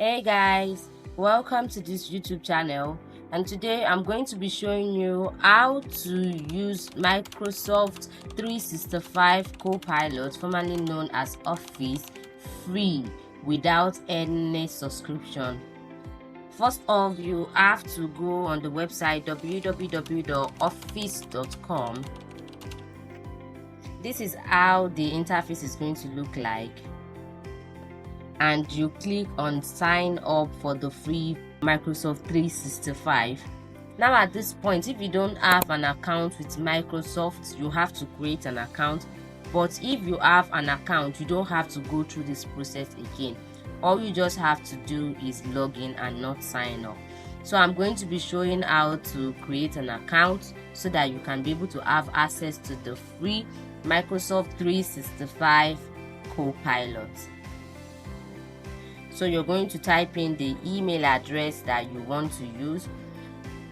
Hey guys, welcome to this YouTube channel, and today I'm going to be showing you how to use Microsoft 365 Copilot, formerly known as Office, free without any subscription. First off, you have to go on the website www.office.com. This is how the interface is going to look like, and you click on sign up for the free Microsoft 365. Now at this point, if you don't have an account with Microsoft, you have to create an account. But if you have an account, you don't have to go through this process again. All you just have to do is log in and not sign up. So I'm going to be showing how to create an account so that you can be able to have access to the free Microsoft 365 Copilot. So you're going to type in the email address that you want to use.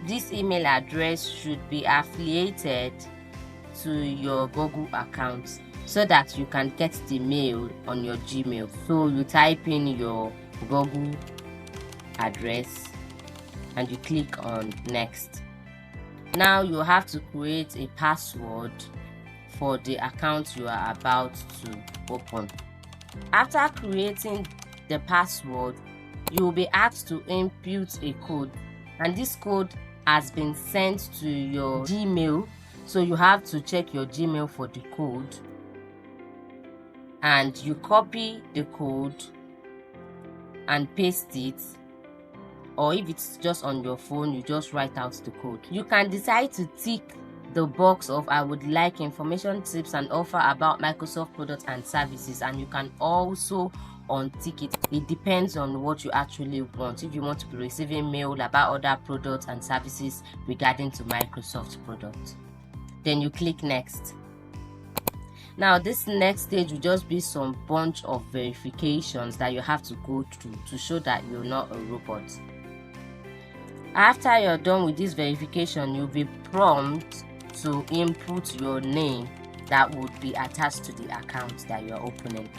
This email address should be affiliated to your Google account so that you can get the mail on your Gmail. So you type in your Google address and you click on next. Now you have to create a password for the account you are about to open. After creating the password, you will be asked to input a code, and this code has been sent to your Gmail, so you have to check your Gmail for the code, and you copy the code and paste it, or if it's just on your phone, you just write out the code. You can decide to tick the box of I would like information, tips and offer about Microsoft products and services, and you can also untick it. It depends on what you actually want. If you want to be receiving mail about other products and services regarding to Microsoft products, then you click next. Now this next stage will just be some bunch of verifications that you have to go through to show that you're not a robot. After you're done with this verification, you'll be prompted to input your name that would be attached to the account that you're opening.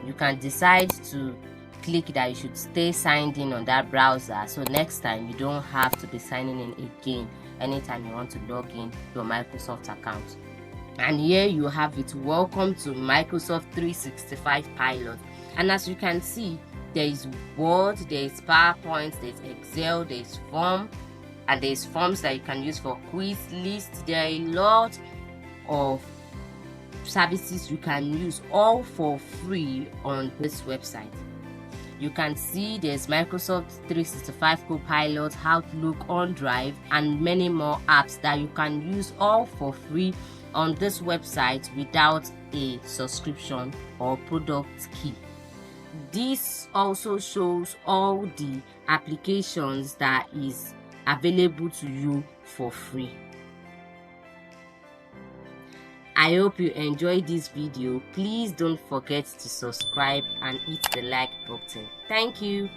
You can decide to click that you should stay signed in on that browser, so next time you don't have to be signing in again anytime you want to log in your Microsoft account. And here you have it. Welcome to Microsoft 365 Pilot. And as you can see, there is Word, there is PowerPoint, there is Excel, there is Form, and there is forms that you can use for quiz lists. There are a lot of services you can use, all for free on this website. You can see there's Microsoft 365 Copilot, Outlook, OneDrive, and many more apps that you can use all for free on this website without a subscription or product key. This also shows all the applications that is available to you for free. I hope you enjoyed this video. Please don't forget to subscribe and hit the like button. Thank you.